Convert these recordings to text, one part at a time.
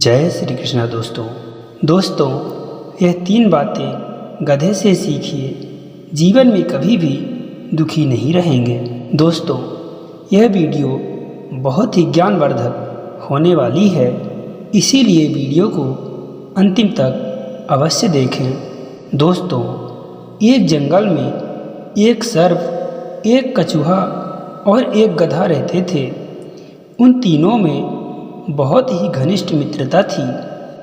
जय श्री कृष्णा। दोस्तों यह 3 बातें गधे से सीखिए, जीवन में कभी भी दुखी नहीं रहेंगे। दोस्तों यह वीडियो बहुत ही ज्ञानवर्धक होने वाली है, इसीलिए वीडियो को अंतिम तक अवश्य देखें। दोस्तों एक जंगल में एक सर्प, एक कछुआ और एक गधा रहते थे। उन तीनों में बहुत ही घनिष्ठ मित्रता थी।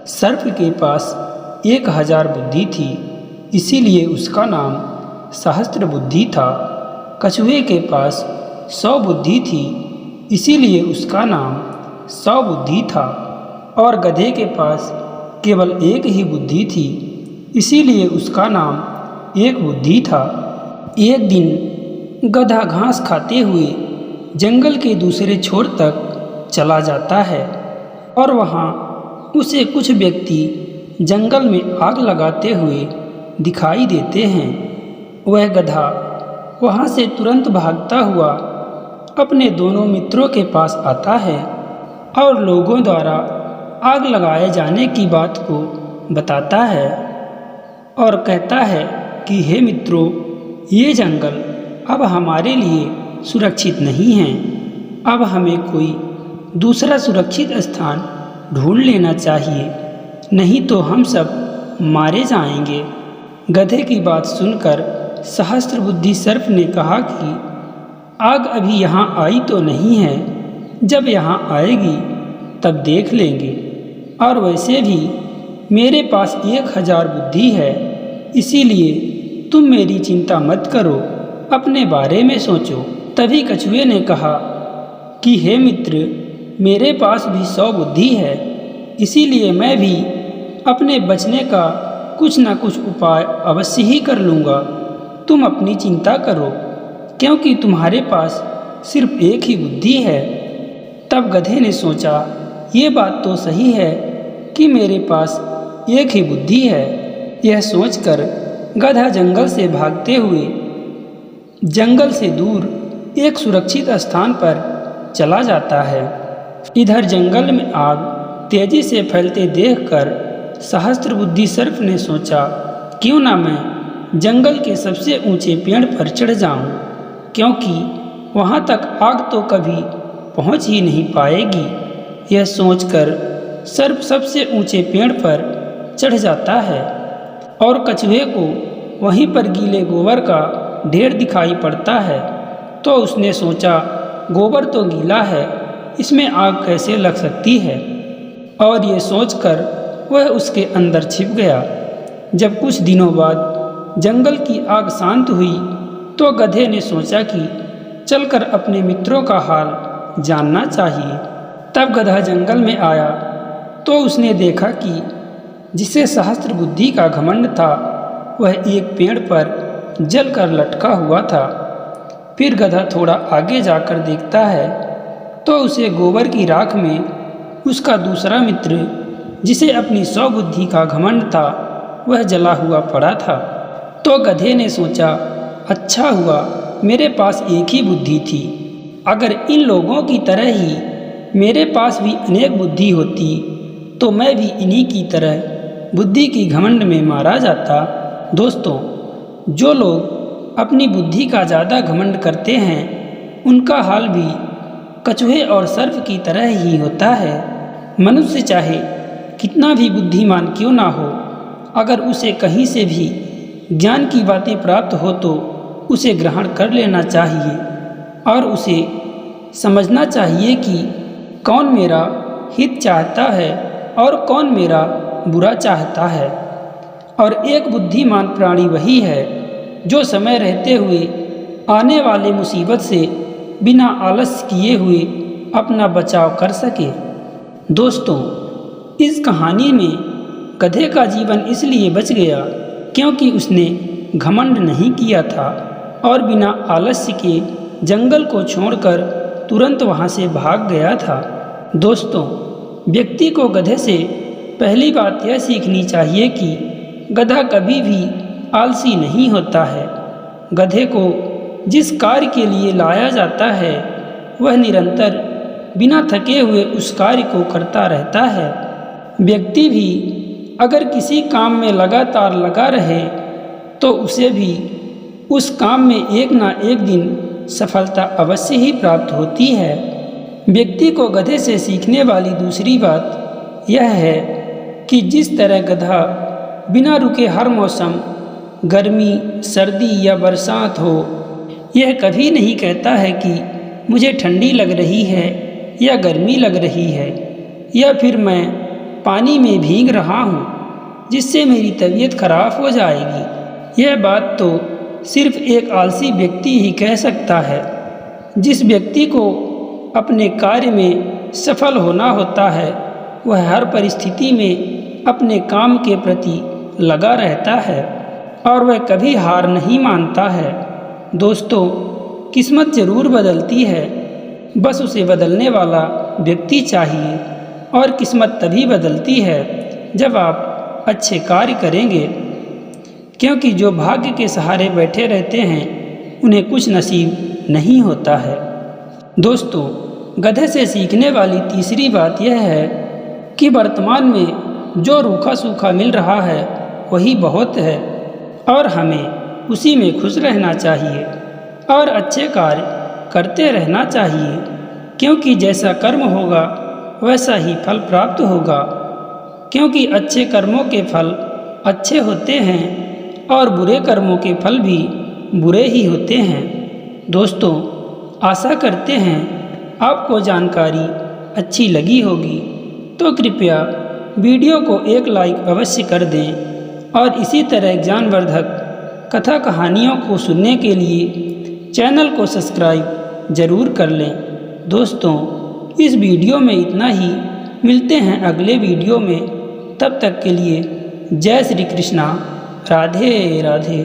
सर्प के पास 1000 बुद्धि थी, इसीलिए उसका नाम सहस्त्र बुद्धि था। कछुए के पास 100 बुद्धि थी, इसीलिए उसका नाम 100 बुद्धि था। और गधे के पास केवल 1 ही बुद्धि थी, इसीलिए उसका नाम 1 बुद्धि था। एक दिन गधा घास खाते हुए जंगल के दूसरे छोर तक चला जाता है और वहाँ उसे कुछ व्यक्ति जंगल में आग लगाते हुए दिखाई देते हैं। वह गधा वहाँ से तुरंत भागता हुआ अपने दोनों मित्रों के पास आता है और लोगों द्वारा आग लगाए जाने की बात को बताता है और कहता है कि हे मित्रों, ये जंगल अब हमारे लिए सुरक्षित नहीं है। अब हमें कोई दूसरा सुरक्षित स्थान ढूंढ लेना चाहिए, नहीं तो हम सब मारे जाएंगे। गधे की बात सुनकर सहस्त्र बुद्धि सर्प ने कहा कि आग अभी यहाँ आई तो नहीं है, जब यहाँ आएगी तब देख लेंगे। और वैसे भी मेरे पास 1000 बुद्धि है, इसीलिए तुम मेरी चिंता मत करो, अपने बारे में सोचो। तभी कछुए ने कहा कि हे मित्र, मेरे पास भी 100 बुद्धि है, इसीलिए मैं भी अपने बचने का कुछ न कुछ उपाय अवश्य ही कर लूँगा। तुम अपनी चिंता करो, क्योंकि तुम्हारे पास सिर्फ 1 ही बुद्धि है। तब गधे ने सोचा, ये बात तो सही है कि मेरे पास 1 ही बुद्धि है। यह सोचकर गधा जंगल से भागते हुए जंगल से दूर एक सुरक्षित स्थान पर चला जाता है। इधर जंगल में आग तेजी से फैलते देखकर सहस्त्र बुद्धि सर्प ने सोचा, क्यों ना मैं जंगल के सबसे ऊंचे पेड़ पर चढ़ जाऊं, क्योंकि वहां तक आग तो कभी पहुंच ही नहीं पाएगी। यह सोचकर सर्प सबसे ऊंचे पेड़ पर चढ़ जाता है और कछुए को वहीं पर गीले गोबर का ढेर दिखाई पड़ता है। तो उसने सोचा, गोबर तो गीला है, इसमें आग कैसे लग सकती है। और ये सोचकर वह उसके अंदर छिप गया। जब कुछ दिनों बाद जंगल की आग शांत हुई तो गधे ने सोचा कि चलकर अपने मित्रों का हाल जानना चाहिए। तब गधा जंगल में आया तो उसने देखा कि जिसे सहस्त्र बुद्धि का घमंड था, वह एक पेड़ पर जलकर लटका हुआ था। फिर गधा थोड़ा आगे जाकर देखता है तो उसे गोबर की राख में उसका दूसरा मित्र, जिसे अपनी 100 बुद्धि का घमंड था, वह जला हुआ पड़ा था। तो गधे ने सोचा, अच्छा हुआ मेरे पास 1 ही बुद्धि थी। अगर इन लोगों की तरह ही मेरे पास भी अनेक बुद्धि होती तो मैं भी इन्हीं की तरह बुद्धि की घमंड में मारा जाता। दोस्तों जो लोग अपनी बुद्धि का ज़्यादा घमंड करते हैं, उनका हाल भी कछुए और सर्प की तरह ही होता है। मनुष्य चाहे कितना भी बुद्धिमान क्यों ना हो, अगर उसे कहीं से भी ज्ञान की बातें प्राप्त हो तो उसे ग्रहण कर लेना चाहिए और उसे समझना चाहिए कि कौन मेरा हित चाहता है और कौन मेरा बुरा चाहता है। और एक बुद्धिमान प्राणी वही है जो समय रहते हुए आने वाले मुसीबत से बिना आलस्य किए हुए अपना बचाव कर सके। दोस्तों इस कहानी में गधे का जीवन इसलिए बच गया क्योंकि उसने घमंड नहीं किया था और बिना आलस्य के जंगल को छोड़कर तुरंत वहाँ से भाग गया था। दोस्तों व्यक्ति को गधे से पहली बात यह सीखनी चाहिए कि गधा कभी भी आलसी नहीं होता है। गधे को जिस कार्य के लिए लाया जाता है, वह निरंतर बिना थके हुए उस कार्य को करता रहता है। व्यक्ति भी अगर किसी काम में लगातार लगा रहे तो उसे भी उस काम में एक ना एक दिन सफलता अवश्य ही प्राप्त होती है। व्यक्ति को गधे से सीखने वाली दूसरी बात यह है कि जिस तरह गधा बिना रुके हर मौसम, गर्मी, सर्दी या बरसात हो, यह कभी नहीं कहता है कि मुझे ठंडी लग रही है या गर्मी लग रही है या फिर मैं पानी में भीग रहा हूँ जिससे मेरी तबीयत खराब हो जाएगी। यह बात तो सिर्फ एक आलसी व्यक्ति ही कह सकता है। जिस व्यक्ति को अपने कार्य में सफल होना होता है वह हर परिस्थिति में अपने काम के प्रति लगा रहता है और वह कभी हार नहीं मानता है। दोस्तों, किस्मत जरूर बदलती है, बस उसे बदलने वाला व्यक्ति चाहिए और किस्मत तभी बदलती है जब आप अच्छे कार्य करेंगे, क्योंकि जो भाग्य के सहारे बैठे रहते हैं उन्हें कुछ नसीब नहीं होता है। दोस्तों, गधे से सीखने वाली तीसरी बात यह है कि वर्तमान में जो रूखा सूखा मिल रहा है वही बहुत है और हमें उसी में खुश रहना चाहिए और अच्छे कार्य करते रहना चाहिए, क्योंकि जैसा कर्म होगा वैसा ही फल प्राप्त होगा, क्योंकि अच्छे कर्मों के फल अच्छे होते हैं और बुरे कर्मों के फल भी बुरे ही होते हैं। दोस्तों, आशा करते हैं आपको जानकारी अच्छी लगी होगी, तो कृपया वीडियो को एक लाइक अवश्य कर दें और इसी तरह ज्ञानवर्धक कथा कहानियों को सुनने के लिए चैनल को सब्सक्राइब जरूर कर लें। दोस्तों, इस वीडियो में इतना ही, मिलते हैं अगले वीडियो में। तब तक के लिए जय श्री कृष्णा, राधे राधे।